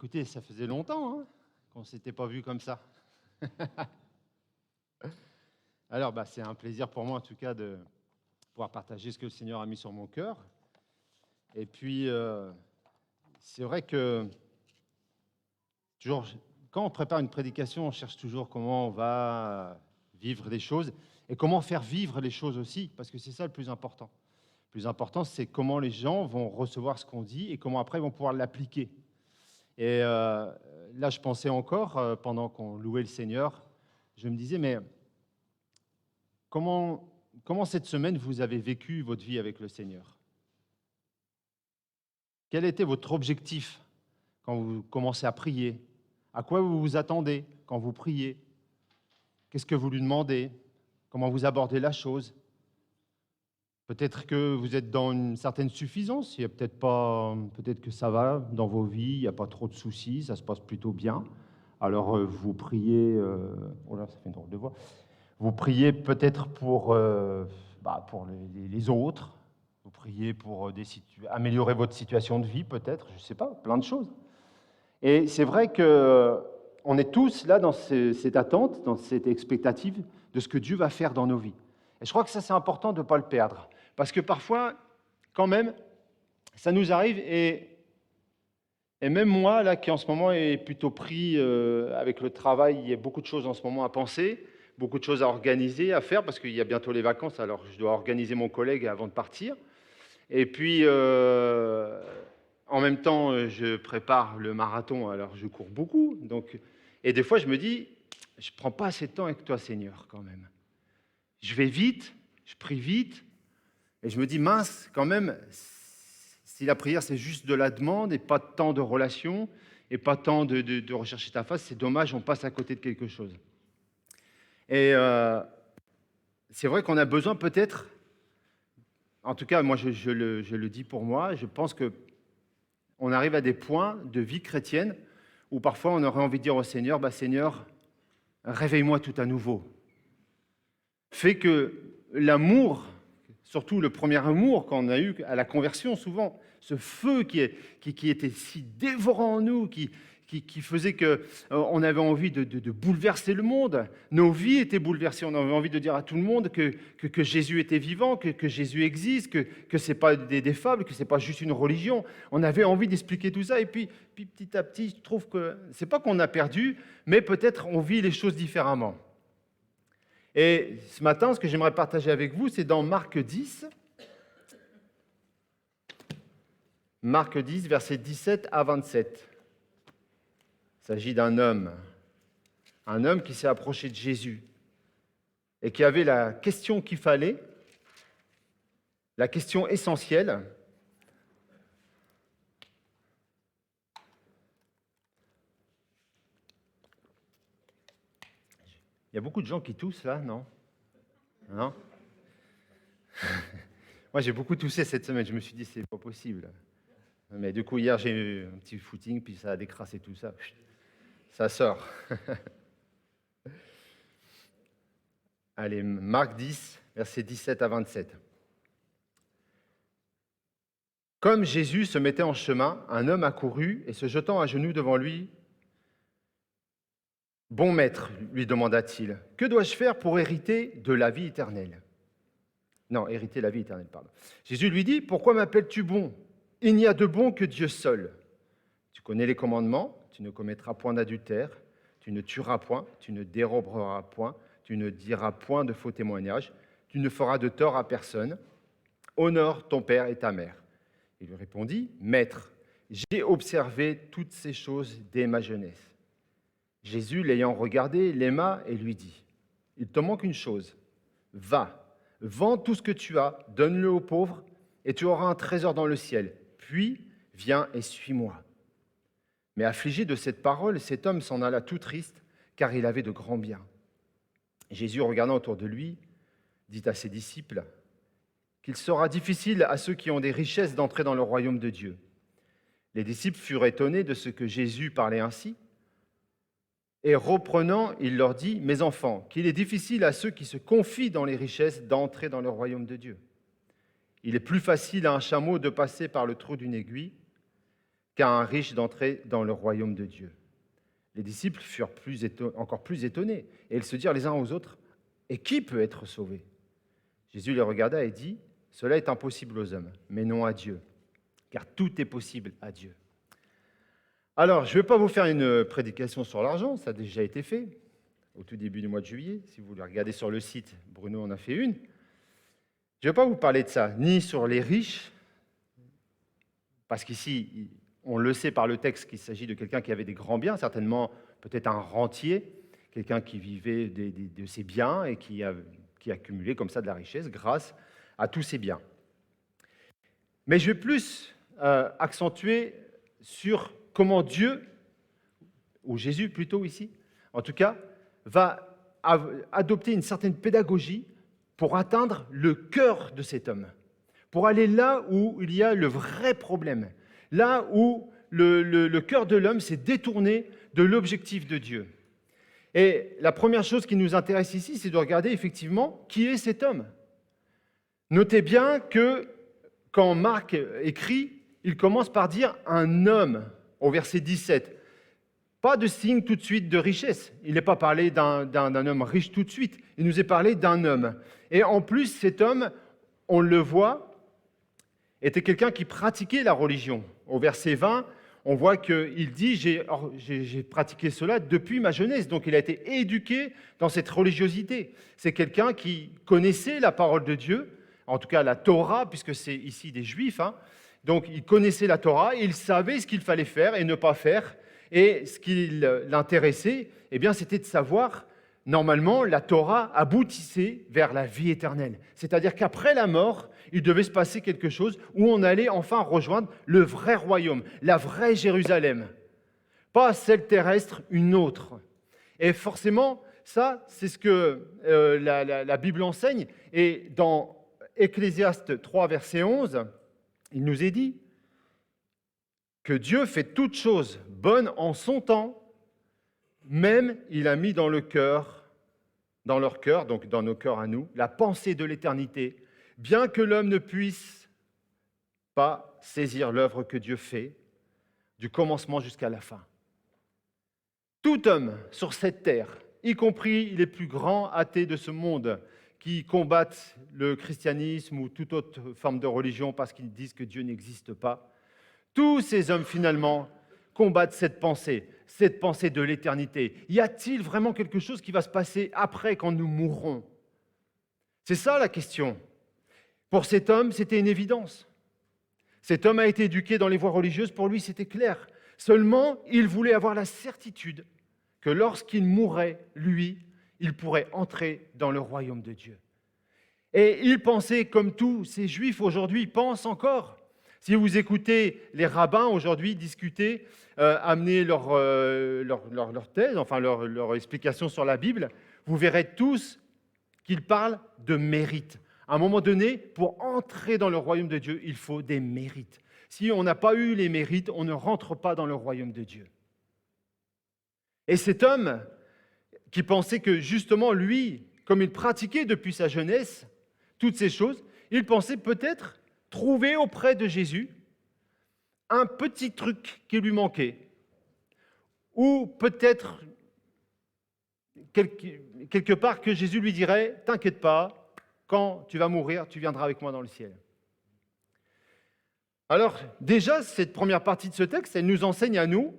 Écoutez, ça faisait longtemps qu'on ne s'était pas vu comme ça. Alors, c'est un plaisir pour moi, en tout cas, de pouvoir partager ce que le Seigneur a mis sur mon cœur. Et puis, c'est vrai que toujours, quand on prépare une prédication, on cherche toujours comment on va vivre les choses et comment faire vivre les choses aussi, parce que c'est ça le plus important. Le plus important, c'est comment les gens vont recevoir ce qu'on dit et comment après ils vont pouvoir l'appliquer. Et là, je pensais encore, pendant qu'on louait le Seigneur, je me disais, mais comment cette semaine vous avez vécu votre vie avec le Seigneur? Quel était votre objectif quand vous commencez à prier? À quoi vous vous attendez quand vous priez? Qu'est-ce que vous lui demandez? Comment vous abordez la chose? Peut-être que vous êtes dans une certaine suffisance, il y a peut-être que ça va dans vos vies, il n'y a pas trop de soucis, ça se passe plutôt bien. Alors vous priez, oh là, ça fait une drôle de voix. Vous priez peut-être pour les autres, vous priez pour améliorer votre situation de vie peut-être, je ne sais pas, plein de choses. Et c'est vrai qu'on est tous là dans cette attente, dans cette expectative de ce que Dieu va faire dans nos vies. Et je crois que ça, c'est important de ne pas le perdre. Parce que parfois, quand même, ça nous arrive, et même moi, là, qui en ce moment est plutôt pris avec le travail, il y a beaucoup de choses en ce moment à penser, beaucoup de choses à organiser, à faire, parce qu'il y a bientôt les vacances, alors je dois organiser mon collègue avant de partir. Et puis, en même temps, je prépare le marathon, alors je cours beaucoup. Et des fois, je me dis, je ne prends pas assez de temps avec toi, Seigneur, quand même. Je vais vite, je prie vite, et je me dis, mince, quand même, si la prière, c'est juste de la demande et pas tant de relation, et pas tant de rechercher ta face, c'est dommage, on passe à côté de quelque chose. Et c'est vrai qu'on a besoin peut-être, en tout cas, moi, je le dis pour moi, je pense qu'on arrive à des points de vie chrétienne où parfois on aurait envie de dire au Seigneur, Seigneur, réveille-moi tout à nouveau. Fais que l'amour, surtout le premier amour qu'on a eu à la conversion souvent, ce feu qui était si dévorant en nous, qui faisait qu'on avait envie de bouleverser le monde. Nos vies étaient bouleversées, on avait envie de dire à tout le monde que Jésus était vivant, que Jésus existe, que ce n'est pas des fables, que ce n'est pas juste une religion. On avait envie d'expliquer tout ça, et puis petit à petit, je trouve que ce n'est pas qu'on a perdu, mais peut-être on vit les choses différemment. Et ce matin, ce que j'aimerais partager avec vous, c'est dans Marc 10. Marc 10, versets 17 à 27. Il s'agit d'un homme qui s'est approché de Jésus et qui avait la question qu'il fallait, la question essentielle. Il y a beaucoup de gens qui toussent là, non? Non? Moi, j'ai beaucoup toussé cette semaine. Je me suis dit, c'est pas possible. Mais du coup, hier, j'ai eu un petit footing, puis ça a décrassé tout ça. Ça sort. Allez, Marc 10, versets 17 à 27. Comme Jésus se mettait en chemin, un homme accourut et se jetant à genoux devant lui, « Bon maître, lui demanda-t-il, que dois-je faire pour hériter de la vie éternelle ?» Non, hériter la vie éternelle, pardon. Jésus lui dit, « Pourquoi m'appelles-tu bon? Il n'y a de bon que Dieu seul. Tu connais les commandements, tu ne commettras point d'adultère, tu ne tueras point, tu ne déroberas point, tu ne diras point de faux témoignages, tu ne feras de tort à personne. Honore ton père et ta mère. » Il lui répondit, « Maître, j'ai observé toutes ces choses dès ma jeunesse. » Jésus, l'ayant regardé, l'aima et lui dit, « Il te manque une chose. Va, vends tout ce que tu as, donne-le aux pauvres, et tu auras un trésor dans le ciel. Puis, viens et suis-moi. » Mais affligé de cette parole, cet homme s'en alla tout triste, car il avait de grands biens. Jésus, regardant autour de lui, dit à ses disciples qu'il sera difficile à ceux qui ont des richesses d'entrer dans le royaume de Dieu. Les disciples furent étonnés de ce que Jésus parlait ainsi. Et reprenant, il leur dit, « Mes enfants, qu'il est difficile à ceux qui se confient dans les richesses d'entrer dans le royaume de Dieu. Il est plus facile à un chameau de passer par le trou d'une aiguille qu'à un riche d'entrer dans le royaume de Dieu. Les disciples furent encore plus étonnés, et ils se dirent les uns aux autres, « Et qui peut être sauvé ?» Jésus les regarda et dit, « Cela est impossible aux hommes, mais non à Dieu, car tout est possible à Dieu. » Alors, je ne vais pas vous faire une prédication sur l'argent, ça a déjà été fait au tout début du mois de juillet. Si vous le regardez sur le site, Bruno en a fait une. Je ne vais pas vous parler de ça, ni sur les riches, parce qu'ici, on le sait par le texte qu'il s'agit de quelqu'un qui avait des grands biens, certainement peut-être un rentier, quelqu'un qui vivait de ses biens et qui accumulait comme ça de la richesse grâce à tous ses biens. Mais je vais plus accentuer sur comment Dieu, ou Jésus plutôt ici, en tout cas, va adopter une certaine pédagogie pour atteindre le cœur de cet homme, pour aller là où il y a le vrai problème, là où le cœur de l'homme s'est détourné de l'objectif de Dieu. Et la première chose qui nous intéresse ici, c'est de regarder effectivement qui est cet homme. Notez bien que quand Marc écrit, il commence par dire « un homme » au verset 17. Pas de signe tout de suite de richesse. Il n'est pas parlé d'un homme riche tout de suite. Il nous est parlé d'un homme. Et en plus, cet homme, on le voit, était quelqu'un qui pratiquait la religion. Au verset 20, on voit qu'il dit « j'ai pratiqué cela depuis ma jeunesse ». Donc il a été éduqué dans cette religiosité. C'est quelqu'un qui connaissait la parole de Dieu, en tout cas la Torah, puisque c'est ici des Juifs. Donc il connaissait la Torah, il savait ce qu'il fallait faire et ne pas faire. Et ce qui l'intéressait, c'était de savoir, normalement, la Torah aboutissait vers la vie éternelle. C'est-à-dire qu'après la mort, il devait se passer quelque chose où on allait enfin rejoindre le vrai royaume, la vraie Jérusalem. Pas celle terrestre, une autre. Et forcément, ça, c'est ce que la Bible enseigne. Et dans Ecclésiaste 3, verset 11, il nous est dit que Dieu fait toutes choses bonnes en son temps, même il a mis dans leur cœur, donc dans nos cœurs à nous, la pensée de l'éternité, bien que l'homme ne puisse pas saisir l'œuvre que Dieu fait, du commencement jusqu'à la fin. Tout homme sur cette terre, y compris les plus grands athées de ce monde, qui combattent le christianisme ou toute autre forme de religion parce qu'ils disent que Dieu n'existe pas, tous ces hommes, finalement, combattent cette pensée de l'éternité. Y a-t-il vraiment quelque chose qui va se passer après, quand nous mourrons ? C'est ça la question. Pour cet homme, c'était une évidence. Cet homme a été éduqué dans les voies religieuses, pour lui, c'était clair. Seulement, il voulait avoir la certitude que lorsqu'il mourrait, lui, il pourrait entrer dans le royaume de Dieu. Et il pensait, comme tous ces Juifs aujourd'hui pensent encore. Si vous écoutez les rabbins aujourd'hui discuter, amener leur thèse, enfin leur explication sur la Bible, vous verrez tous qu'ils parlent de mérite. À un moment donné, pour entrer dans le royaume de Dieu, il faut des mérites. Si on n'a pas eu les mérites, on ne rentre pas dans le royaume de Dieu. Et cet homme qui pensait que justement lui, comme il pratiquait depuis sa jeunesse toutes ces choses, il pensait peut-être trouver auprès de Jésus un petit truc qui lui manquait. Ou peut-être quelque part que Jésus lui dirait « T'inquiète pas, quand tu vas mourir, tu viendras avec moi dans le ciel. » Alors déjà, cette première partie de ce texte, elle nous enseigne à nous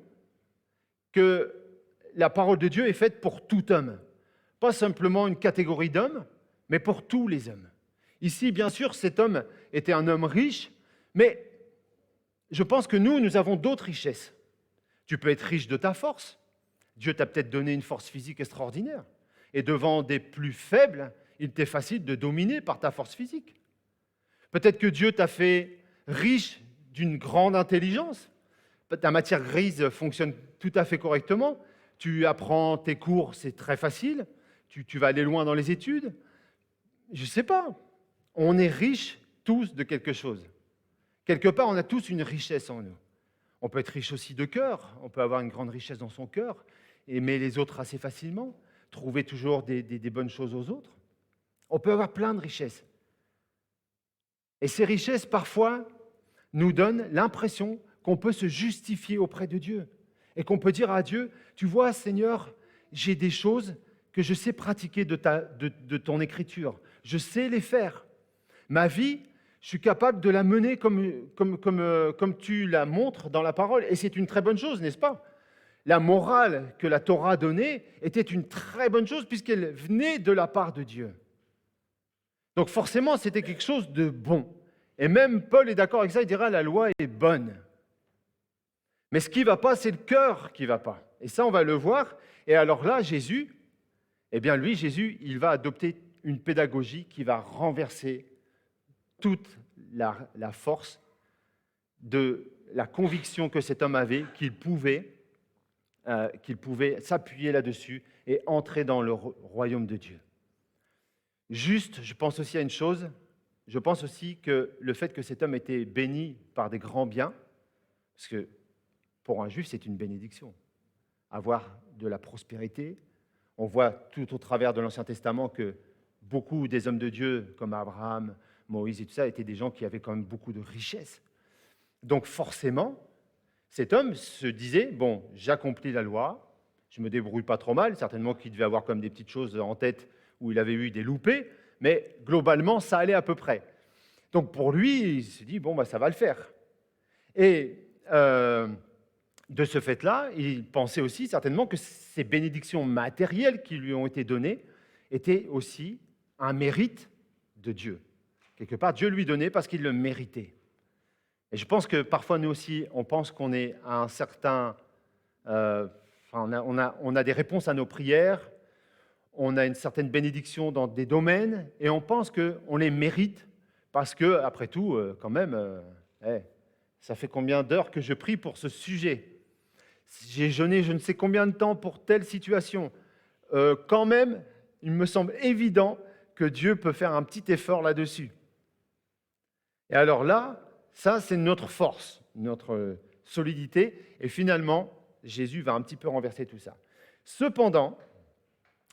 que la parole de Dieu est faite pour tout homme. Pas simplement une catégorie d'hommes, mais pour tous les hommes. Ici, bien sûr, cet homme était un homme riche, mais je pense que nous avons d'autres richesses. Tu peux être riche de ta force. Dieu t'a peut-être donné une force physique extraordinaire. Et devant des plus faibles, il t'est facile de dominer par ta force physique. Peut-être que Dieu t'a fait riche d'une grande intelligence. Ta matière grise fonctionne tout à fait correctement. Tu apprends tes cours, c'est très facile. Tu vas aller loin dans les études. Je ne sais pas. On est riches tous de quelque chose. Quelque part, on a tous une richesse en nous. On peut être riche aussi de cœur. On peut avoir une grande richesse dans son cœur, aimer les autres assez facilement, trouver toujours des bonnes choses aux autres. On peut avoir plein de richesses. Et ces richesses, parfois, nous donnent l'impression qu'on peut se justifier auprès de Dieu et qu'on peut dire à Dieu, tu vois Seigneur, j'ai des choses que je sais pratiquer de ton écriture. Je sais les faire. Ma vie, je suis capable de la mener comme tu la montres dans la parole. Et c'est une très bonne chose, n'est-ce pas? La morale que la Torah donnait était une très bonne chose puisqu'elle venait de la part de Dieu. Donc forcément, c'était quelque chose de bon. Et même Paul est d'accord avec ça, il dira la loi est bonne. Mais ce qui ne va pas, c'est le cœur qui ne va pas. Et ça, on va le voir. Et alors là, Jésus, Jésus, il va adopter une pédagogie qui va renverser toute la force de la conviction que cet homme avait qu'il pouvait s'appuyer là-dessus et entrer dans le royaume de Dieu. Juste, je pense aussi à une chose, je pense aussi que le fait que cet homme était béni par des grands biens, parce que pour un juif, c'est une bénédiction, avoir de la prospérité. On voit tout au travers de l'Ancien Testament que beaucoup des hommes de Dieu, comme Abraham, Moïse et tout ça, étaient des gens qui avaient quand même beaucoup de richesses. Donc forcément, cet homme se disait, bon, j'accomplis la loi, je me débrouille pas trop mal, certainement qu'il devait avoir comme des petites choses en tête où il avait eu des loupés, mais globalement, ça allait à peu près. Donc pour lui, il se dit, bon, bah, ça va le faire. Et de ce fait-là, il pensait aussi certainement que ces bénédictions matérielles qui lui ont été données étaient aussi un mérite de Dieu. Quelque part, Dieu lui donnait parce qu'il le méritait. Et je pense que parfois, nous aussi, on pense qu'on est à un certain... on a des réponses à nos prières, on a une certaine bénédiction dans des domaines, et on pense qu'on les mérite parce que, après tout, quand même, ça fait combien d'heures que je prie pour ce sujet? J'ai jeûné je ne sais combien de temps pour telle situation. Quand même, il me semble évident que Dieu peut faire un petit effort là-dessus. Et alors là, ça, c'est notre force, notre solidité. Et finalement, Jésus va un petit peu renverser tout ça. Cependant,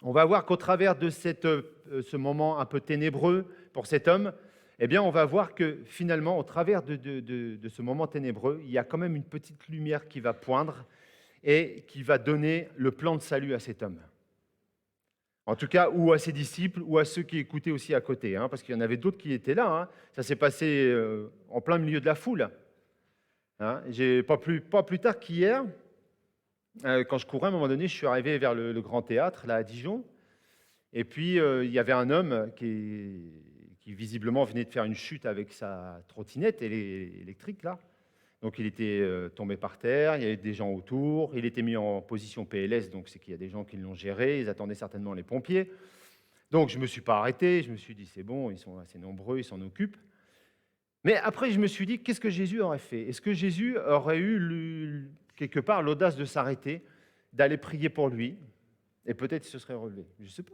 on va voir qu'au travers de ce moment un peu ténébreux pour cet homme, eh bien, on va voir que finalement, au travers de ce moment ténébreux, il y a quand même une petite lumière qui va poindre et qui va donner le plan de salut à cet homme. En tout cas, ou à ses disciples, ou à ceux qui écoutaient aussi à côté, parce qu'il y en avait d'autres qui étaient là. Ça s'est passé en plein milieu de la foule. Pas plus tard qu'hier, quand je courais, à un moment donné, je suis arrivé vers le Grand Théâtre, là, à Dijon. Et puis, il y avait un homme qui visiblement venait de faire une chute avec sa trottinette électrique, là. Donc, il était tombé par terre, il y avait des gens autour, il était mis en position PLS, donc c'est qu'il y a des gens qui l'ont géré, ils attendaient certainement les pompiers. Donc, je ne me suis pas arrêté, je me suis dit, c'est bon, ils sont assez nombreux, ils s'en occupent. Mais après, je me suis dit, qu'est-ce que Jésus aurait fait? Est-ce que Jésus aurait eu, quelque part, l'audace de s'arrêter, d'aller prier pour lui, et peut-être il se serait relevé? Je ne sais pas.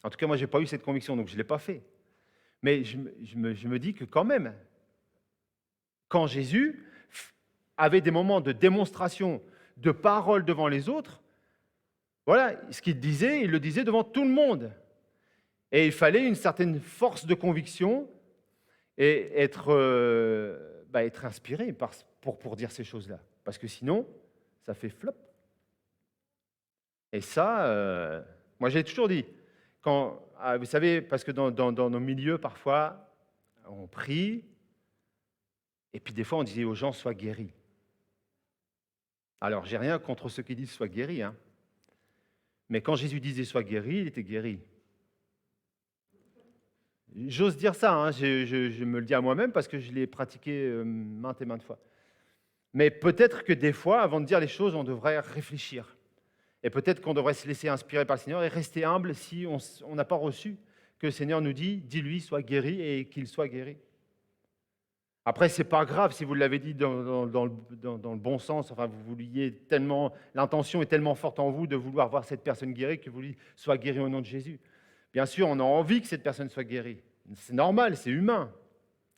En tout cas, moi, je n'ai pas eu cette conviction, donc je ne l'ai pas fait. Mais je me dis que quand même, quand Jésus avait des moments de démonstration de parole devant les autres, voilà, ce qu'il disait, il le disait devant tout le monde. Et il fallait une certaine force de conviction et être inspiré pour dire ces choses-là. Parce que sinon, ça fait flop. Et ça, moi j'ai toujours dit, vous savez, parce que dans nos milieux, parfois, on prie, et puis des fois, on disait aux gens, sois guéris. Alors, j'ai rien contre ceux qui disent, sois guéris. Mais quand Jésus disait, sois guéri, il était guéri. J'ose dire ça, je me le dis à moi-même parce que je l'ai pratiqué maintes et maintes fois. Mais peut-être que des fois, avant de dire les choses, on devrait réfléchir. Et peut-être qu'on devrait se laisser inspirer par le Seigneur et rester humble si on n'a pas reçu que le Seigneur nous dit, dis-lui, sois guéri et qu'il soit guéri. Après, ce n'est pas grave si vous l'avez dit dans le bon sens, enfin, vous vouliez tellement, l'intention est tellement forte en vous de vouloir voir cette personne guérie que vous lui sois guéri au nom de Jésus. Bien sûr, on a envie que cette personne soit guérie. C'est normal, c'est humain.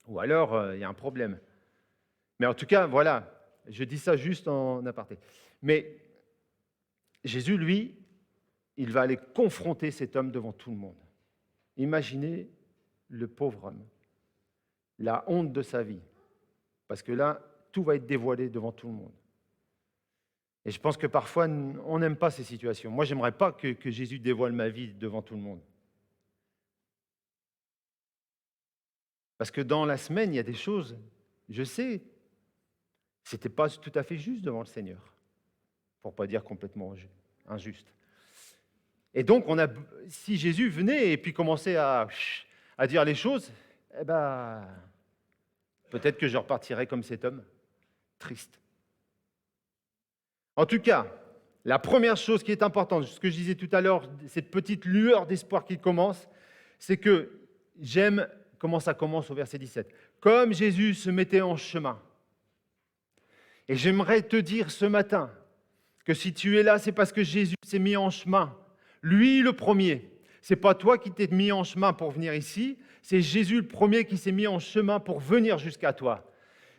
Ou alors, il y a un problème. Mais en tout cas, voilà, je dis ça juste en aparté. Mais Jésus, lui, il va aller confronter cet homme devant tout le monde. Imaginez le pauvre homme, la honte de sa vie. Parce que là, tout va être dévoilé devant tout le monde. Et je pense que parfois, on n'aime pas ces situations. Moi, je n'aimerais pas que Jésus dévoile ma vie devant tout le monde. Parce que dans la semaine, il y a des choses, je sais, c'était pas tout à fait juste devant le Seigneur, pour ne pas dire complètement injuste. Et donc, si Jésus venait et puis commençait à dire les choses, eh ben, peut-être que je repartirais comme cet homme, triste. En tout cas, la première chose qui est importante, ce que je disais tout à l'heure, cette petite lueur d'espoir qui commence, c'est que j'aime comment ça commence au verset 17. Comme Jésus se mettait en chemin. Et j'aimerais te dire ce matin que si tu es là, c'est parce que Jésus s'est mis en chemin. Lui le premier. Ce n'est pas toi qui t'es mis en chemin pour venir ici, c'est Jésus le premier qui s'est mis en chemin pour venir jusqu'à toi.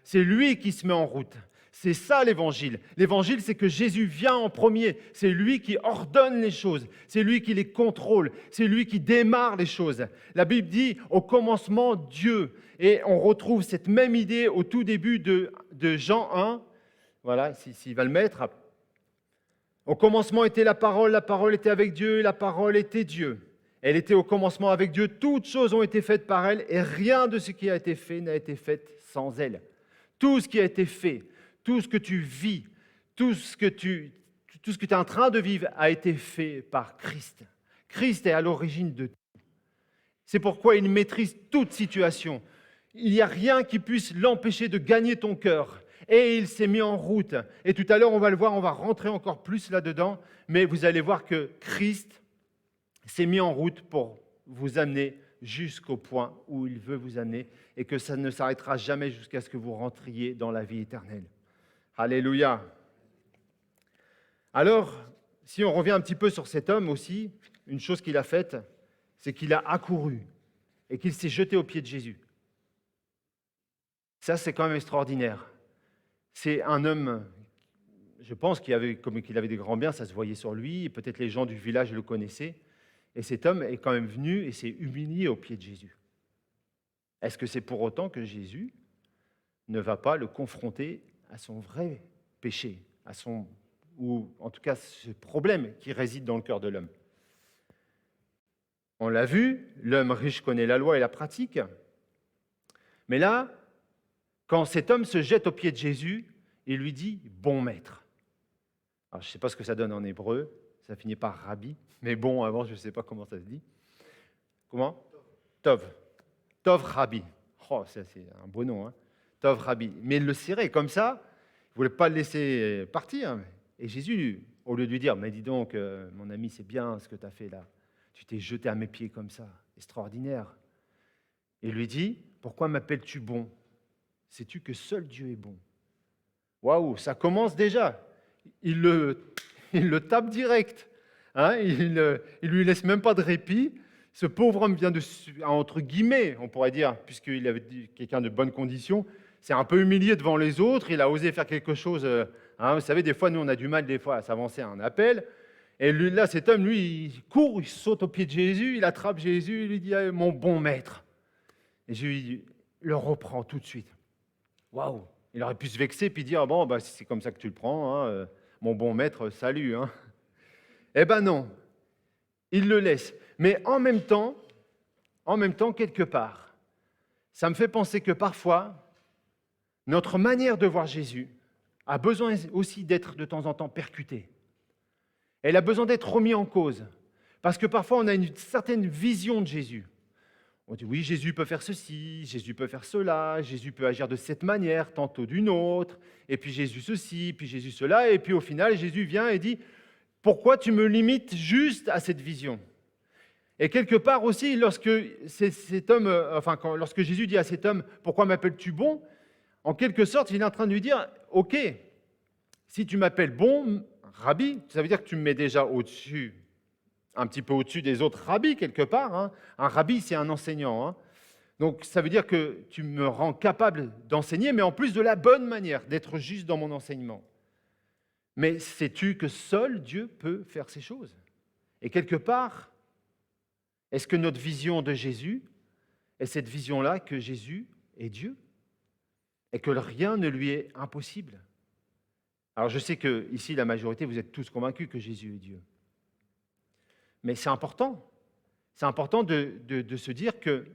C'est lui qui se met en route. C'est ça l'évangile. L'évangile, c'est que Jésus vient en premier. C'est lui qui ordonne les choses. C'est lui qui les contrôle. C'est lui qui démarre les choses. La Bible dit au commencement Dieu. Et on retrouve cette même idée au tout début de Jean 1. Voilà, s'il va le mettre. Au commencement était la parole était avec Dieu, et la parole était Dieu. Elle était au commencement avec Dieu. Toutes choses ont été faites par elle et rien de ce qui a été fait n'a été fait sans elle. Tout ce qui a été fait, tout ce que tu vis, tout ce que tu es en train de vivre a été fait par Christ. Christ est à l'origine de tout. C'est pourquoi il maîtrise toute situation. Il n'y a rien qui puisse l'empêcher de gagner ton cœur. Et il s'est mis en route. Et tout à l'heure, on va le voir, on va rentrer encore plus là-dedans. Mais vous allez voir que Christ s'est mis en route pour vous amener jusqu'au point où il veut vous amener et que ça ne s'arrêtera jamais jusqu'à ce que vous rentriez dans la vie éternelle. Alléluia. Alors, si on revient un petit peu sur cet homme aussi, une chose qu'il a faite, c'est qu'il a accouru et qu'il s'est jeté aux pieds de Jésus. Ça, c'est quand même extraordinaire. C'est un homme, je pense qu'il avait des grands biens, ça se voyait sur lui, et peut-être les gens du village le connaissaient. Et cet homme est quand même venu et s'est humilié aux pieds de Jésus. Est-ce que c'est pour autant que Jésus ne va pas le confronter à son vrai péché, ou en tout cas ce problème qui réside dans le cœur de l'homme? On l'a vu, l'homme riche connaît la loi et la pratique. Mais là, quand cet homme se jette aux pieds de Jésus, il lui dit « bon maître ». Alors, je ne sais pas ce que ça donne en hébreu, ça finit par « rabbi », mais bon, avant, je ne sais pas comment ça se dit. Comment ? Tov. Tov Rabbi. Oh, ça, c'est un beau nom, hein. Tov Rabbi. Mais il le serrait comme ça, il ne voulait pas le laisser partir. Et Jésus, au lieu de lui dire « mais dis donc, mon ami, c'est bien ce que tu as fait là. Tu t'es jeté à mes pieds comme ça, extraordinaire. » Il lui dit « pourquoi m'appelles-tu bon ? Sais-tu que seul Dieu est bon ?» Waouh, ça commence déjà. Il le tape direct. Hein, il lui laisse même pas de répit. Ce pauvre homme vient de, entre guillemets, on pourrait dire, puisqu'il avait quelqu'un de bonnes conditions, c'est un peu humilié devant les autres. Il a osé faire quelque chose. Hein, vous savez, des fois, nous, on a du mal à s'avancer à un appel. Et lui, là, cet homme, lui, il court, il saute aux pieds de Jésus, il attrape Jésus, il lui dit « mon bon maître ». Et Jésus le reprend tout de suite. Waouh! Il aurait pu se vexer puis dire « bon, bah, c'est comme ça que tu le prends, hein, mon bon maître, salut. Hein. » Eh ben non, il le laisse. Mais en même temps, quelque part, ça me fait penser que parfois, notre manière de voir Jésus a besoin aussi d'être de temps en temps percutée. Elle a besoin d'être remise en cause. Parce que parfois, on a une certaine vision de Jésus. On dit oui, Jésus peut faire ceci, Jésus peut faire cela, Jésus peut agir de cette manière, tantôt d'une autre, et puis Jésus ceci, puis Jésus cela, et puis au final, Jésus vient et dit « Pourquoi tu me limites juste à cette vision ?» Et quelque part aussi, lorsque Jésus dit à cet homme « Pourquoi m'appelles-tu bon ?» En quelque sorte, il est en train de lui dire « Ok, si tu m'appelles bon, Rabbi, ça veut dire que tu me mets déjà au-dessus, un petit peu au-dessus des autres rabbis quelque part. Hein. Un rabbi, c'est un enseignant. Hein. Donc, ça veut dire que tu me rends capable d'enseigner, mais en plus de la bonne manière, d'être juste dans mon enseignement. Mais sais-tu que seul Dieu peut faire ces choses? Et quelque part, est-ce que notre vision de Jésus est cette vision-là que Jésus est Dieu? et que rien ne lui est impossible. Alors je sais que ici, la majorité, vous êtes tous convaincus que Jésus est Dieu. Mais c'est important. C'est important de se dire que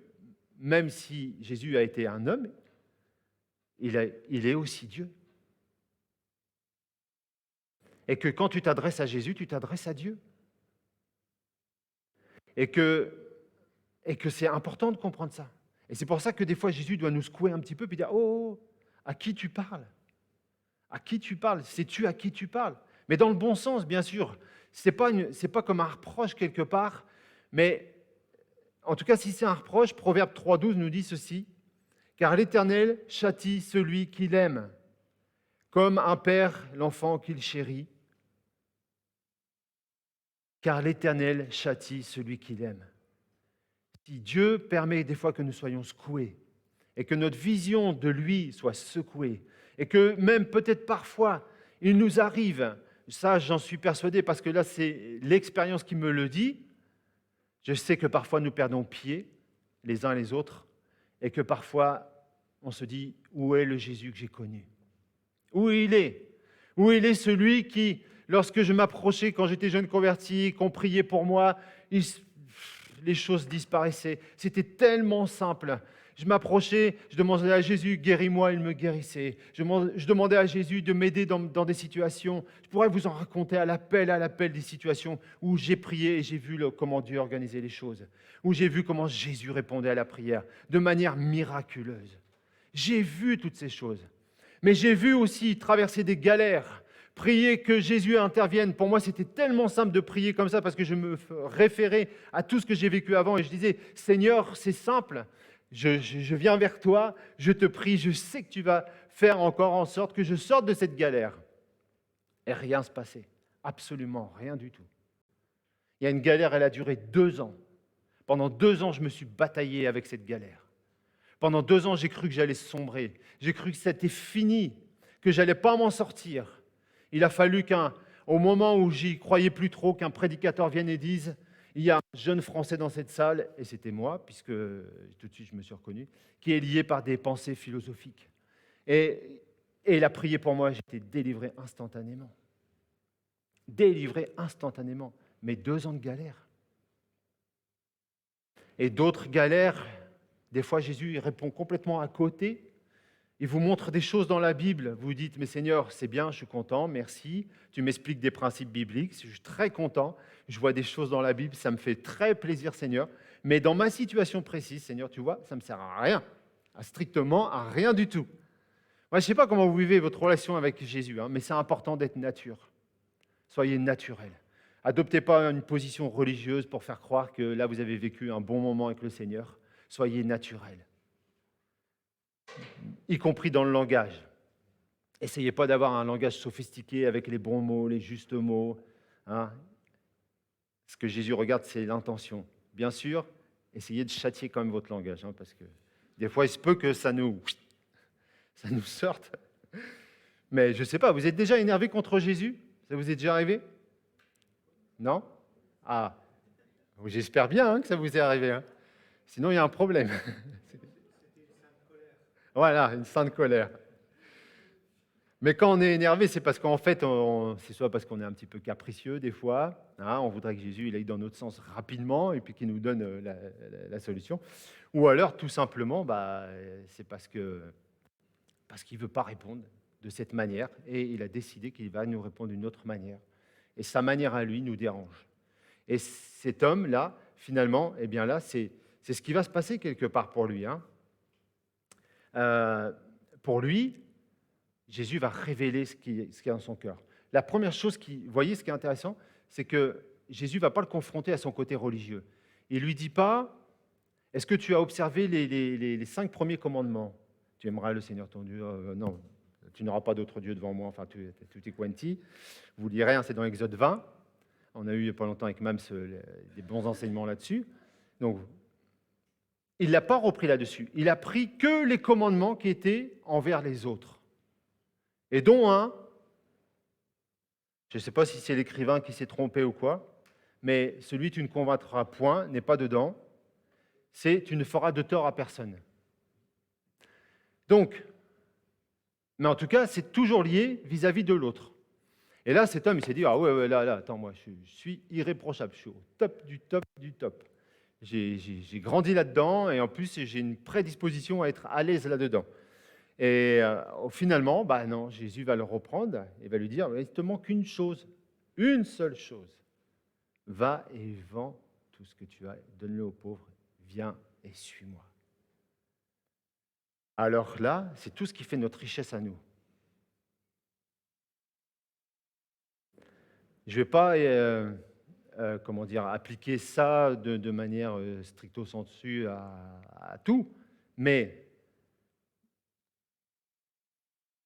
même si Jésus a été un homme, il est aussi Dieu. Et que quand tu t'adresses à Jésus, tu t'adresses à Dieu. Et que c'est important de comprendre ça. Et c'est pour ça que des fois, Jésus doit nous secouer un petit peu et dire « Oh, à qui tu parles ? À qui tu parles ? Sais-tu à qui tu parles ?» Mais dans le bon sens, bien sûr. C'est pas comme un reproche quelque part, mais en tout cas, si c'est un reproche, Proverbe 3,12 nous dit ceci, « Car l'Éternel châtie celui qu'il aime, comme un père l'enfant qu'il chérit. Car l'Éternel châtie celui qu'il aime. » Si Dieu permet des fois que nous soyons secoués et que notre vision de lui soit secouée et que même peut-être parfois il nous arrive, ça j'en suis persuadé parce que là c'est l'expérience qui me le dit, je sais que parfois nous perdons pied les uns les autres et que parfois on se dit où est le Jésus que j'ai connu ? Où il est ? Où il est celui qui, lorsque je m'approchais quand j'étais jeune converti, qu'on priait pour moi, les choses disparaissaient. C'était tellement simple. Je m'approchais, je demandais à Jésus, guéris-moi, il me guérissait. Je demandais à Jésus de m'aider dans des situations. Je pourrais vous en raconter à l'appel des situations où j'ai prié et j'ai vu comment Dieu organisait les choses, où j'ai vu comment Jésus répondait à la prière de manière miraculeuse. J'ai vu toutes ces choses. Mais j'ai vu aussi traverser des galères, prier que Jésus intervienne. Pour moi, c'était tellement simple de prier comme ça parce que je me référais à tout ce que j'ai vécu avant et je disais, Seigneur, c'est simple, je viens vers toi, je te prie, je sais que tu vas faire encore en sorte que je sorte de cette galère. Et rien ne se passait, absolument rien du tout. Il y a une galère, elle a duré 2 ans. Pendant 2 ans, je me suis bataillé avec cette galère. Pendant 2 ans, j'ai cru que j'allais sombrer. J'ai cru que c'était fini, que je n'allais pas m'en sortir. Il a fallu au moment où j'y croyais plus trop, qu'un prédicateur vienne et dise « Il y a un jeune Français dans cette salle, et c'était moi, puisque tout de suite je me suis reconnu, qui est lié par des pensées philosophiques. » Et il a prié pour moi, j'étais délivré instantanément. Délivré instantanément. Mais 2 ans de galère. Et d'autres galères. Des fois, Jésus il répond complètement à côté. Il vous montre des choses dans la Bible. Vous dites, mais Seigneur, c'est bien, je suis content, merci. Tu m'expliques des principes bibliques, je suis très content. Je vois des choses dans la Bible, ça me fait très plaisir, Seigneur. Mais dans ma situation précise, Seigneur, tu vois, ça ne me sert à rien. Strictement à rien du tout. Moi, je ne sais pas comment vous vivez votre relation avec Jésus, mais c'est important d'être nature. Soyez naturel. Adoptez pas une position religieuse pour faire croire que là, vous avez vécu un bon moment avec le Seigneur. Soyez naturel, y compris dans le langage. Essayez pas d'avoir un langage sophistiqué avec les bons mots, les justes mots. Ce que Jésus regarde, c'est l'intention. Bien sûr, essayez de châtier quand même votre langage, parce que des fois, il se peut que ça nous sorte. Mais je ne sais pas, vous êtes déjà énervé contre Jésus ? Ça vous est déjà arrivé ? Non ? Ah, j'espère bien que ça vous est arrivé. Sinon, il y a un problème. Voilà, une sainte colère. Mais quand on est énervé, c'est parce qu'en fait, c'est soit parce qu'on est un petit peu capricieux des fois, on voudrait que Jésus il aille dans notre sens rapidement et puis qu'il nous donne la solution. Ou alors, tout simplement, c'est parce qu'il ne veut pas répondre de cette manière et il a décidé qu'il va nous répondre d'une autre manière. Et sa manière à lui nous dérange. Et cet homme-là, finalement, eh bien là, c'est ce qui va se passer quelque part pour lui. Pour lui, Jésus va révéler ce qui est dans son cœur. La première chose, vous voyez ce qui est intéressant, c'est que Jésus ne va pas le confronter à son côté religieux. Il ne lui dit pas, est-ce que tu as observé les 5 premiers commandements ? Tu aimeras le Seigneur ton Dieu, non, tu n'auras pas d'autre Dieu devant moi, enfin, tout est quanti. Vous lirez, c'est dans Exode 20. On a eu il n'y a pas longtemps avec Mams des bons enseignements là-dessus. Donc, il ne l'a pas repris là-dessus. Il a pris que les commandements qui étaient envers les autres. Et dont un, je ne sais pas si c'est l'écrivain qui s'est trompé ou quoi, mais celui tu ne convaincras point n'est pas dedans, c'est tu ne feras de tort à personne. Donc, Mais en tout cas, c'est toujours lié vis-à-vis de l'autre. Et là, cet homme, il s'est dit, ah ouais, là, attends, moi, je suis irréprochable, je suis au top du top du top. J'ai grandi là-dedans et en plus, j'ai une prédisposition à être à l'aise là-dedans. Et finalement, non, Jésus va le reprendre et va lui dire, il te manque une seule chose. Va et vends tout ce que tu as, donne-le aux pauvres, viens et suis-moi. Alors là, c'est tout ce qui fait notre richesse à nous. Je ne vais pas appliquer ça de manière stricto sensu à tout, mais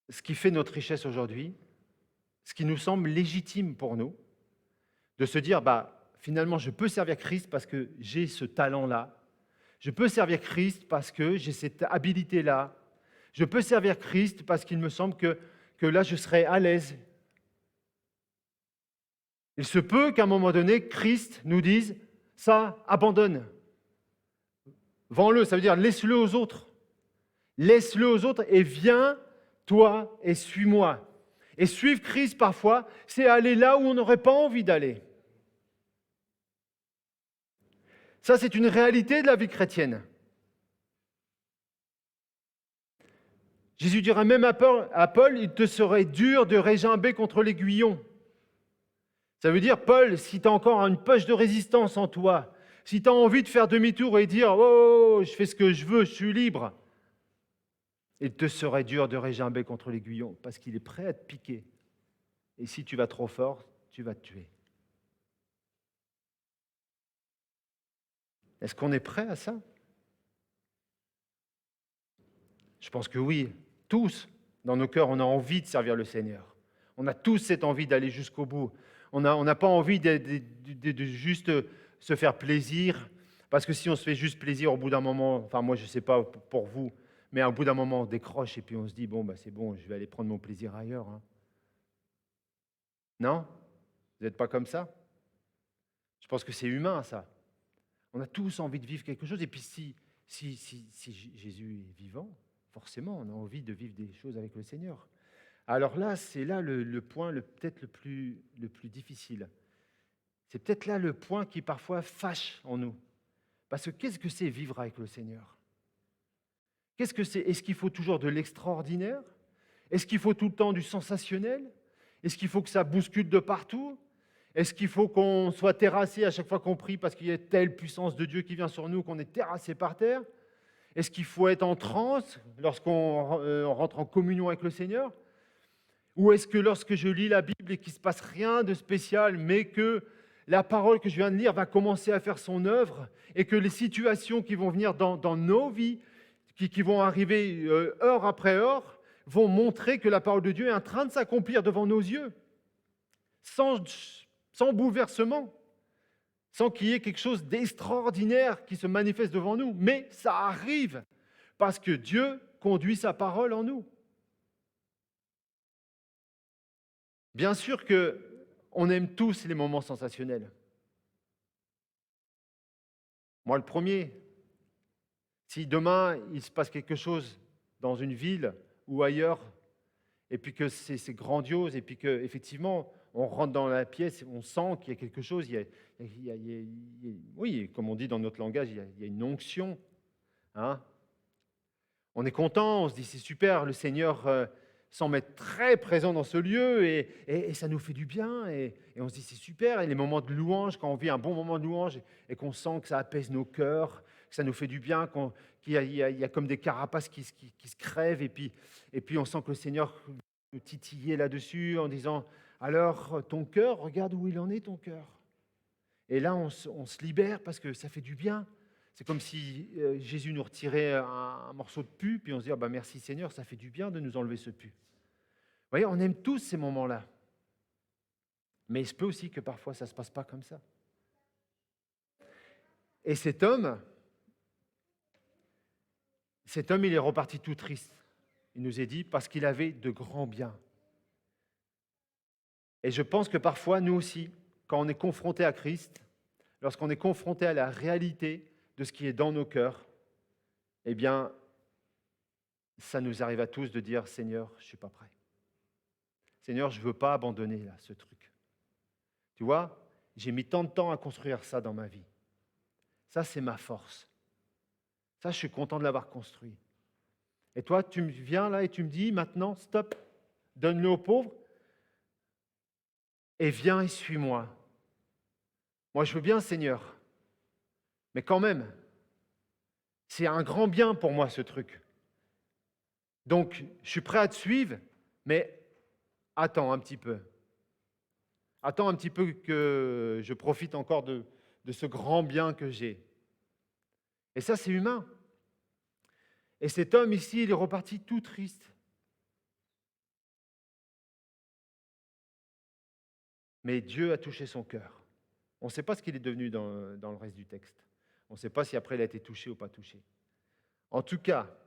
ce qui fait notre richesse aujourd'hui, ce qui nous semble légitime pour nous, de se dire, finalement, je peux servir Christ parce que j'ai ce talent-là, je peux servir Christ parce que j'ai cette habilité-là, je peux servir Christ parce qu'il me semble que là, je serai à l'aise. Il se peut qu'à un moment donné, Christ nous dise, ça, abandonne. Vends-le, ça veut dire laisse-le aux autres. Laisse-le aux autres et viens, toi, et suis-moi. Et suivre Christ, parfois, c'est aller là où on n'aurait pas envie d'aller. Ça, c'est une réalité de la vie chrétienne. Jésus dira même à Paul, il te serait dur de régimber contre l'aiguillon. Ça veut dire, Paul, si tu as encore une poche de résistance en toi, si tu as envie de faire demi-tour et dire « Oh, je fais ce que je veux, je suis libre », il te serait dur de régimber contre l'aiguillon parce qu'il est prêt à te piquer. Et si tu vas trop fort, tu vas te tuer. Est-ce qu'on est prêt à ça? Je pense que oui. Tous, dans nos cœurs, on a envie de servir le Seigneur. On a tous cette envie d'aller jusqu'au bout. On n'a pas envie de juste se faire plaisir, parce que si on se fait juste plaisir au bout d'un moment, enfin moi je ne sais pas pour vous, mais au bout d'un moment on décroche et puis on se dit c'est bon, je vais aller prendre mon plaisir ailleurs. Hein. Non? Vous n'êtes pas comme ça? Je pense que c'est humain ça. On a tous envie de vivre quelque chose et puis si Jésus est vivant, forcément on a envie de vivre des choses avec le Seigneur. Alors là, c'est là le point peut-être le plus difficile. C'est peut-être là le point qui parfois fâche en nous. Parce que qu'est-ce que c'est vivre avec le Seigneur? Qu'est-ce que c'est? Est-ce qu'il faut toujours de l'extraordinaire? Est-ce qu'il faut tout le temps du sensationnel? Est-ce qu'il faut que ça bouscule de partout? Est-ce qu'il faut qu'on soit terrassé à chaque fois qu'on prie parce qu'il y a telle puissance de Dieu qui vient sur nous qu'on est terrassé par terre? Est-ce qu'il faut être en transe lorsqu'on rentre en communion avec le Seigneur? Ou est-ce que lorsque je lis la Bible et qu'il ne se passe rien de spécial, mais que la parole que je viens de lire va commencer à faire son œuvre et que les situations qui vont venir dans nos vies, qui vont arriver heure après heure, vont montrer que la parole de Dieu est en train de s'accomplir devant nos yeux, sans bouleversement, sans qu'il y ait quelque chose d'extraordinaire qui se manifeste devant nous. Mais ça arrive parce que Dieu conduit sa parole en nous. Bien sûr qu'on aime tous les moments sensationnels. Moi, le premier. Si demain, il se passe quelque chose dans une ville ou ailleurs, et puis que c'est grandiose, et puis qu'effectivement, on rentre dans la pièce, on sent qu'il y a quelque chose, oui, comme on dit dans notre langage, il y a une onction. Hein. On est content, on se dit c'est super, le Seigneur semble être très présent dans ce lieu et ça nous fait du bien et on se dit c'est super. Et les moments de louange, quand on vit un bon moment de louange et qu'on sent que ça apaise nos cœurs, que ça nous fait du bien, qu'il y a comme des carapaces qui se crèvent et puis on sent que le Seigneur nous titillait là-dessus en disant alors ton cœur, regarde où il en est ton cœur. Et là on se libère parce que ça fait du bien. C'est comme si Jésus nous retirait un morceau de pu, puis on se dit merci Seigneur, ça fait du bien de nous enlever ce pu. Vous voyez, on aime tous ces moments-là. Mais il se peut aussi que parfois ça ne se passe pas comme ça. Et cet homme, il est reparti tout triste. Il nous est dit parce qu'il avait de grands biens. Et je pense que parfois, nous aussi, quand on est confronté à Christ, lorsqu'on est confronté à la réalité de ce qui est dans nos cœurs, eh bien, ça nous arrive à tous de dire « Seigneur, je ne suis pas prêt. Seigneur, je ne veux pas abandonner là, ce truc. Tu vois, j'ai mis tant de temps à construire ça dans ma vie. Ça, c'est ma force. Ça, je suis content de l'avoir construit. Et toi, tu viens là et tu me dis maintenant, stop, donne-le aux pauvres et viens et suis-moi. Moi, je veux bien, Seigneur, mais quand même, c'est un grand bien pour moi, ce truc. Donc, je suis prêt à te suivre, mais attends un petit peu. Attends un petit peu que je profite encore de ce grand bien que j'ai. Et ça, c'est humain. Et cet homme ici, il est reparti tout triste. Mais Dieu a touché son cœur. On ne sait pas ce qu'il est devenu dans le reste du texte. On ne sait pas si après il a été touché ou pas touché. En tout cas,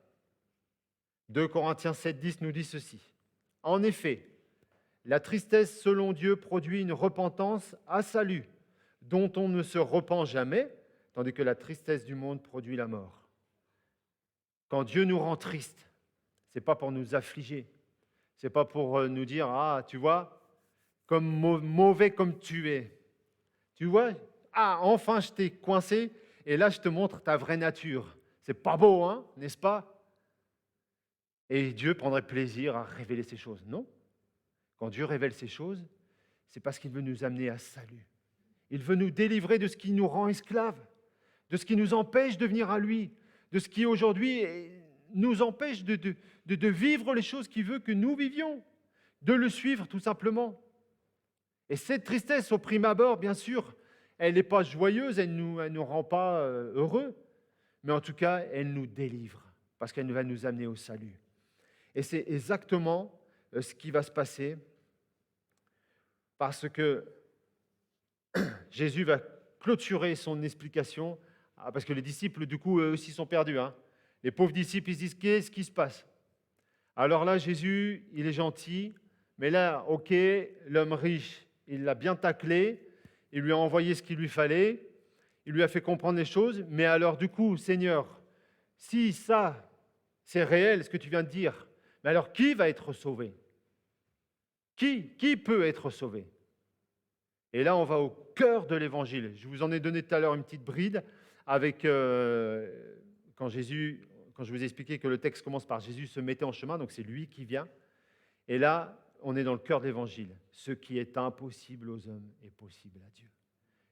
2 Corinthiens 7,10 nous dit ceci. En effet, la tristesse selon Dieu produit une repentance à salut, dont on ne se repent jamais, tandis que la tristesse du monde produit la mort. Quand Dieu nous rend tristes, ce n'est pas pour nous affliger, ce n'est pas pour nous dire « Ah, tu vois, comme mauvais comme tu es. Tu vois, ah, enfin je t'ai coincé et là je te montre ta vraie nature. C'est pas beau, hein, n'est-ce pas ?» Et Dieu prendrait plaisir à révéler ces choses. Non. Quand Dieu révèle ces choses, c'est parce qu'il veut nous amener à salut. Il veut nous délivrer de ce qui nous rend esclaves, de ce qui nous empêche de venir à lui, de ce qui aujourd'hui nous empêche de vivre les choses qu'il veut que nous vivions, de le suivre tout simplement. Et cette tristesse, au prime abord, bien sûr, elle n'est pas joyeuse, elle ne nous rend pas heureux, mais en tout cas, elle nous délivre, parce qu'elle va nous amener au salut. Et c'est exactement ce qui va se passer, parce que Jésus va clôturer son explication, parce que les disciples, du coup, eux aussi sont perdus. Hein. Les pauvres disciples, ils se disent, qu'est-ce qui se passe? Alors là, Jésus, il est gentil, mais là, ok, l'homme riche, il l'a bien taclé, il lui a envoyé ce qu'il lui fallait, il lui a fait comprendre les choses, mais alors du coup, Seigneur, si ça, c'est réel, ce que tu viens de dire, mais alors qui va être sauvé? Qui peut être sauvé? Et là, on va au cœur de l'évangile. Je vous en ai donné tout à l'heure une petite bride avec quand je vous ai expliqué que le texte commence par Jésus se mettait en chemin, donc c'est lui qui vient. Et là, on est dans le cœur de l'évangile. Ce qui est impossible aux hommes est possible à Dieu.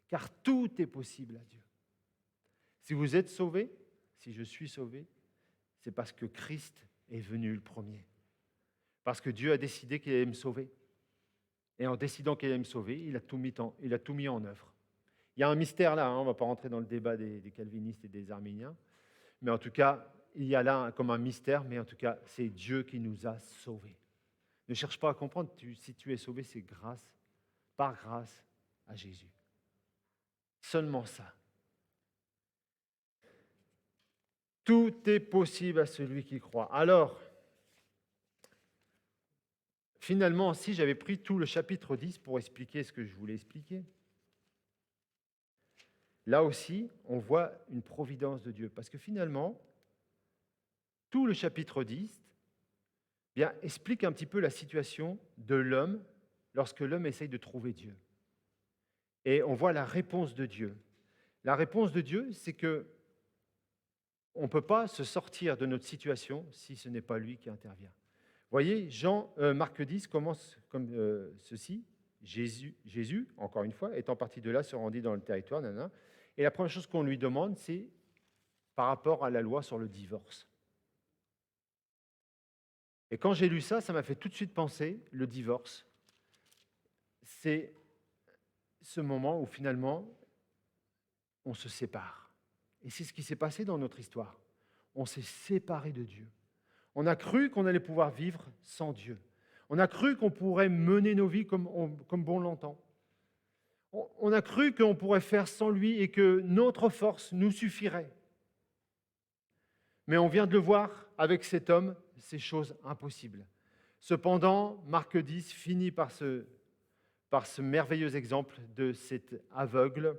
Car tout est possible à Dieu. Si vous êtes sauvés, si je suis sauvé, c'est parce que Christ est venu le premier. Parce que Dieu a décidé qu'il allait me sauver. Et en décidant qu'il allait me sauver, il a tout mis en œuvre. Il y a un mystère là, hein, on ne va pas rentrer dans le débat des calvinistes et des arméniens, mais en tout cas, il y a là comme un mystère, mais en tout cas, c'est Dieu qui nous a sauvés. Ne cherche pas à comprendre, si tu es sauvé, c'est grâce, par grâce à Jésus. Seulement ça. Tout est possible à celui qui croit. Alors, finalement, si j'avais pris tout le chapitre 10 pour expliquer ce que je voulais expliquer, là aussi, on voit une providence de Dieu. Parce que finalement, tout le chapitre 10 bien, explique un petit peu la situation de l'homme lorsque l'homme essaye de trouver Dieu. Et on voit la réponse de Dieu. La réponse de Dieu, c'est que on ne peut pas se sortir de notre situation si ce n'est pas lui qui intervient. Vous voyez, Marc 10 commence comme ceci. Jésus, encore une fois, étant parti de là, se rendit dans le territoire. Et la première chose qu'on lui demande, c'est par rapport à la loi sur le divorce. Et quand j'ai lu ça, ça m'a fait tout de suite penser, le divorce, c'est ce moment où finalement, on se sépare. Et c'est ce qui s'est passé dans notre histoire. On s'est séparé de Dieu. On a cru qu'on allait pouvoir vivre sans Dieu. On a cru qu'on pourrait mener nos vies comme bon l'entend. On a cru qu'on pourrait faire sans lui et que notre force nous suffirait. Mais on vient de le voir avec cet homme, ces choses impossibles. Cependant, Marc 10 finit par ce merveilleux exemple de cet aveugle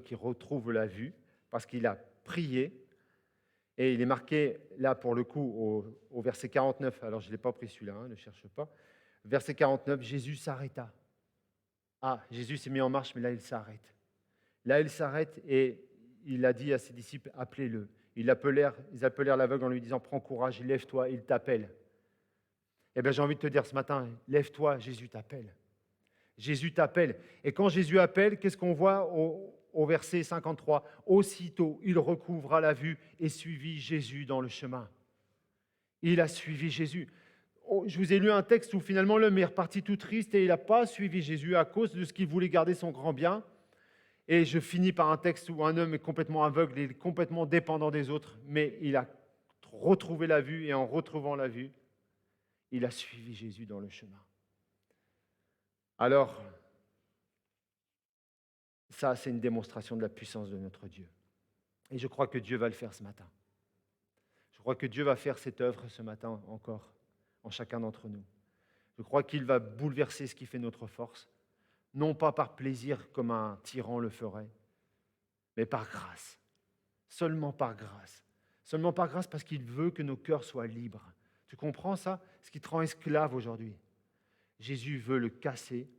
qui retrouve la vue parce qu'il a prié. Et il est marqué, là, pour le coup, au verset 49. Alors, je ne l'ai pas pris celui-là, ne cherche pas. Verset 49, Jésus s'arrêta. Ah, Jésus s'est mis en marche, mais là, il s'arrête. Là, il s'arrête et il a dit à ses disciples, appelez-le. Ils appelèrent l'aveugle en lui disant, prends courage, lève-toi, il t'appelle. Eh bien, j'ai envie de te dire ce matin, lève-toi, Jésus t'appelle. Jésus t'appelle. Et quand Jésus appelle, qu'est-ce qu'on voit au verset 53 ? Aussitôt, il recouvra la vue et suivit Jésus dans le chemin. Il a suivi Jésus. Je vous ai lu un texte où finalement l'homme est reparti tout triste et il n'a pas suivi Jésus à cause de ce qu'il voulait garder son grand bien. Et je finis par un texte où un homme est complètement aveugle, il est complètement dépendant des autres, mais il a retrouvé la vue et en retrouvant la vue, il a suivi Jésus dans le chemin. Alors, ça, c'est une démonstration de la puissance de notre Dieu. Et je crois que Dieu va le faire ce matin. Je crois que Dieu va faire cette œuvre ce matin encore, en chacun d'entre nous. Je crois qu'il va bouleverser ce qui fait notre force, non pas par plaisir comme un tyran le ferait, mais par grâce. Seulement par grâce. Seulement par grâce parce qu'il veut que nos cœurs soient libres. Tu comprends ça ? Ce qui te rend esclave aujourd'hui. Jésus veut le casser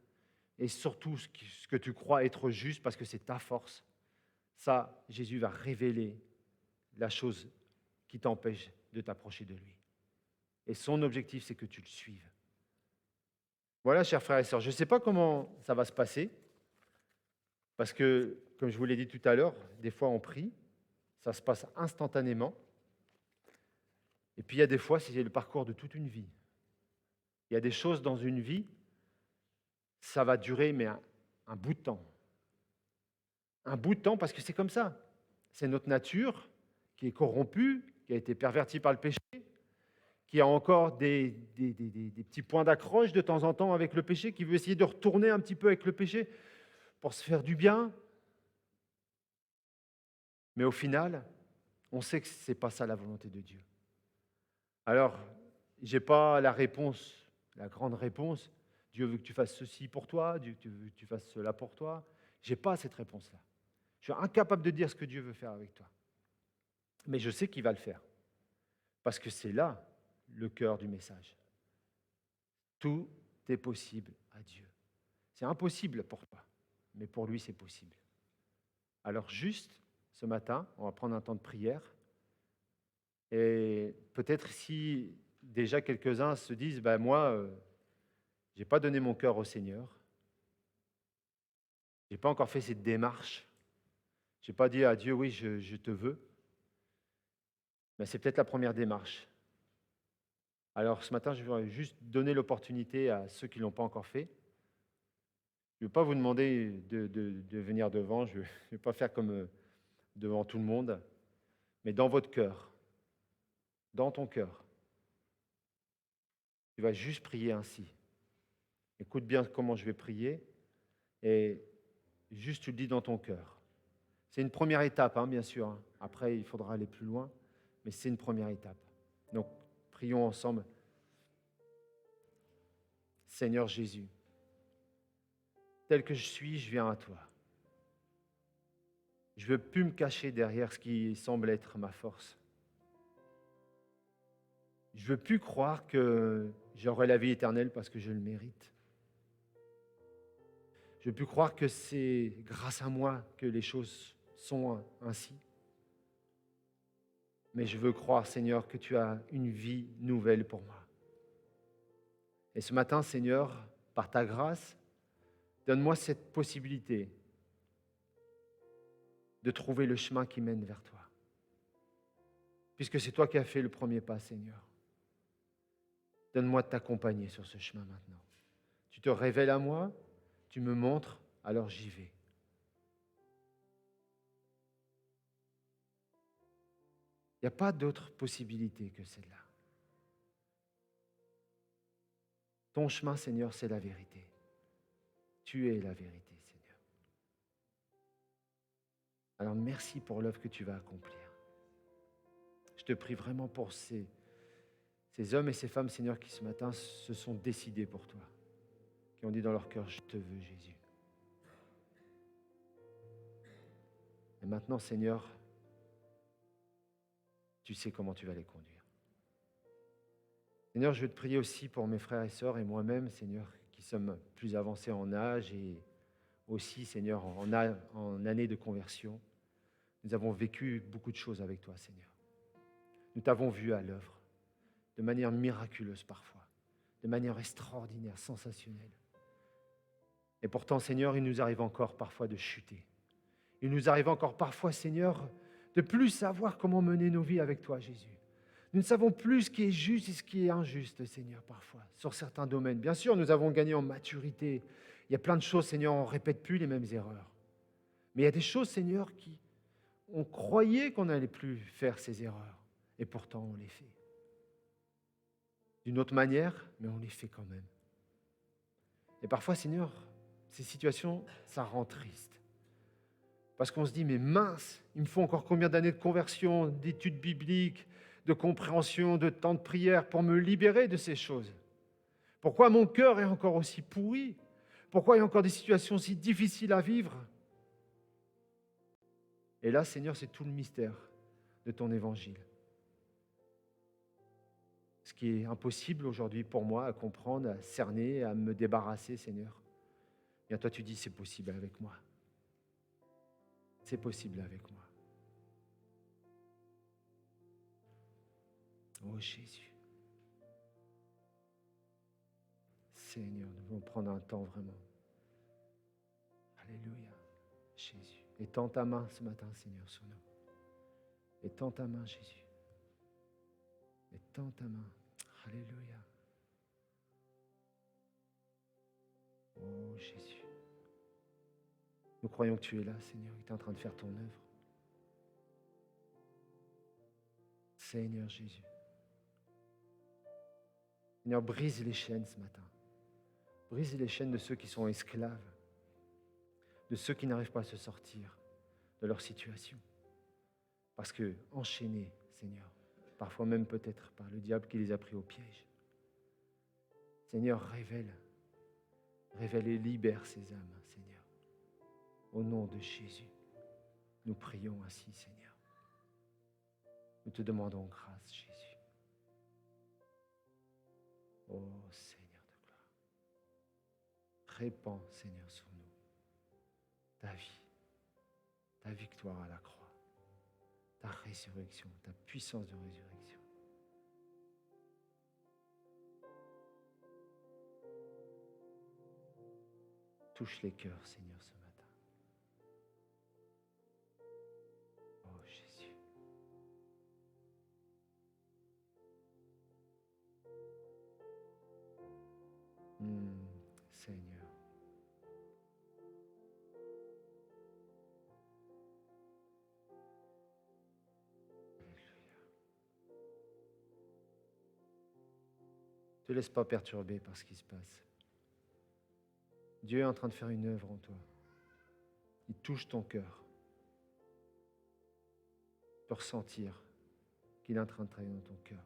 et surtout ce que tu crois être juste parce que c'est ta force. Ça, Jésus va révéler la chose qui t'empêche de t'approcher de lui. Et son objectif, c'est que tu le suives. Voilà, chers frères et sœurs, je ne sais pas comment ça va se passer parce que, comme je vous l'ai dit tout à l'heure, des fois on prie, ça se passe instantanément. Et puis il y a des fois, c'est le parcours de toute une vie. Il y a des choses dans une vie, ça va durer mais un bout de temps. Un bout de temps parce que c'est comme ça. C'est notre nature qui est corrompue, qui a été pervertie par le péché, qui a encore des petits points d'accroche de temps en temps avec le péché, qui veut essayer de retourner un petit peu avec le péché pour se faire du bien. Mais au final, on sait que ce n'est pas ça la volonté de Dieu. Alors, je n'ai pas la réponse, la grande réponse. Dieu veut que tu fasses ceci pour toi, Dieu veut que tu fasses cela pour toi. Je n'ai pas cette réponse-là. Je suis incapable de dire ce que Dieu veut faire avec toi. Mais je sais qu'il va le faire. Parce que c'est là le cœur du message. Tout est possible à Dieu. C'est impossible pour toi, mais pour lui, c'est possible. Alors juste, ce matin, on va prendre un temps de prière. Et peut-être si déjà quelques-uns se disent, moi, je n'ai pas donné mon cœur au Seigneur. Je n'ai pas encore fait cette démarche. Je n'ai pas dit à Dieu, oui, je te veux. Mais c'est peut-être la première démarche. Alors ce matin, je voudrais juste donner l'opportunité à ceux qui ne l'ont pas encore fait. Je ne vais pas vous demander de venir devant, je ne vais pas faire comme devant tout le monde, mais dans votre cœur, dans ton cœur, tu vas juste prier ainsi. Écoute bien comment je vais prier et juste tu le dis dans ton cœur. C'est une première étape, bien sûr. Après, il faudra aller plus loin, mais c'est une première étape. Donc, prions ensemble. Seigneur Jésus, tel que je suis, je viens à toi. Je ne veux plus me cacher derrière ce qui semble être ma force. Je ne veux plus croire que j'aurai la vie éternelle parce que je le mérite. Je ne veux plus croire que c'est grâce à moi que les choses sont ainsi. Mais je veux croire, Seigneur, que tu as une vie nouvelle pour moi. Et ce matin, Seigneur, par ta grâce, donne-moi cette possibilité de trouver le chemin qui mène vers toi. Puisque c'est toi qui as fait le premier pas, Seigneur. Donne-moi de t'accompagner sur ce chemin maintenant. Tu te révèles à moi, tu me montres, alors j'y vais. Il n'y a pas d'autre possibilité que celle-là. Ton chemin, Seigneur, c'est la vérité. Tu es la vérité, Seigneur. Alors merci pour l'œuvre que tu vas accomplir. Je te prie vraiment pour ces hommes et ces femmes, Seigneur, qui ce matin se sont décidés pour toi, qui ont dit dans leur cœur, je te veux, Jésus. Et maintenant, Seigneur, Tu sais comment tu vas les conduire. Seigneur, je veux te prier aussi pour mes frères et sœurs et moi-même, Seigneur, qui sommes plus avancés en âge et aussi, Seigneur, en année de conversion. Nous avons vécu beaucoup de choses avec toi, Seigneur. Nous t'avons vu à l'œuvre, de manière miraculeuse parfois, de manière extraordinaire, sensationnelle. Et pourtant, Seigneur, il nous arrive encore parfois de chuter. Il nous arrive encore parfois, Seigneur, de plus savoir comment mener nos vies avec toi, Jésus. Nous ne savons plus ce qui est juste et ce qui est injuste, Seigneur, parfois, sur certains domaines. Bien sûr, nous avons gagné en maturité. Il y a plein de choses, Seigneur, on ne répète plus les mêmes erreurs. Mais il y a des choses, Seigneur, on croyait qu'on n'allait plus faire ces erreurs. Et pourtant, on les fait. D'une autre manière, mais on les fait quand même. Et parfois, Seigneur, ces situations, ça rend triste. Parce qu'on se dit, mais mince, il me faut encore combien d'années de conversion, d'études bibliques, de compréhension, de temps de prière pour me libérer de ces choses? Pourquoi mon cœur est encore aussi pourri? Pourquoi il y a encore des situations si difficiles à vivre? Et là, Seigneur, c'est tout le mystère de ton évangile. Ce qui est impossible aujourd'hui pour moi à comprendre, à cerner, à me débarrasser, Seigneur. Et toi, tu dis, c'est possible avec moi. C'est possible avec moi. Oh Jésus. Seigneur, nous voulons prendre un temps vraiment. Alléluia. Jésus. Étends ta main ce matin, Seigneur, sur nous. Étends ta main, Jésus. Étends ta main. Alléluia. Oh Jésus. Nous croyons que tu es là, Seigneur, que tu es en train de faire ton œuvre. Seigneur Jésus. Seigneur, brise les chaînes ce matin. Brise les chaînes de ceux qui sont esclaves, de ceux qui n'arrivent pas à se sortir de leur situation. Parce que enchaînés, Seigneur, parfois même peut-être par le diable qui les a pris au piège. Seigneur, révèle et libère ces âmes, Seigneur. Au nom de Jésus, nous prions ainsi, Seigneur. Nous te demandons grâce, Jésus. Oh Seigneur de gloire, répands, Seigneur, sur nous ta vie, ta victoire à la croix, ta résurrection, ta puissance de résurrection. Touche les cœurs, Seigneur, ce matin. Oh Jésus. Seigneur. Alléluia. Ne te laisse pas perturber par ce qui se passe. Dieu est en train de faire une œuvre en toi. Il touche ton cœur. Tu peux ressentir qu'il est en train de travailler dans ton cœur.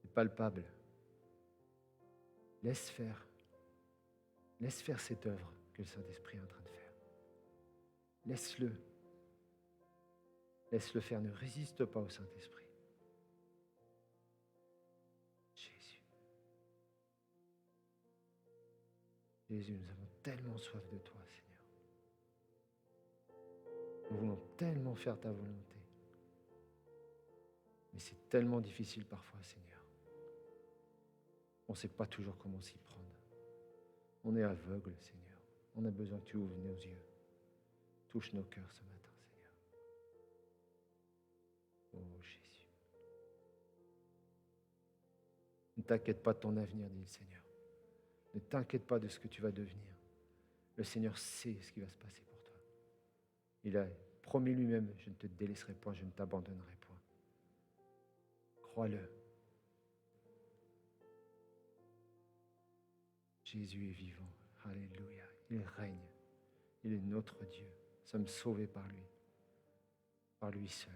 C'est palpable. Laisse faire. Laisse faire cette œuvre que le Saint-Esprit est en train de faire. Laisse-le. Laisse-le faire. Ne résiste pas au Saint-Esprit. Jésus. Jésus, nous avons tellement soif de toi, Seigneur. Nous voulons tellement faire ta volonté. Mais c'est tellement difficile parfois, Seigneur. On ne sait pas toujours comment s'y prendre. On est aveugle, Seigneur. On a besoin que tu ouvres nos yeux. Touche nos cœurs ce matin, Seigneur. Oh Jésus. Ne t'inquiète pas de ton avenir, dit le Seigneur. Ne t'inquiète pas de ce que tu vas devenir. Le Seigneur sait ce qui va se passer pour toi. Il a promis lui-même, je ne te délaisserai point, je ne t'abandonnerai point. Crois-le. Jésus est vivant. Alléluia. Il règne. Il est notre Dieu. Nous sommes sauvés par lui seul.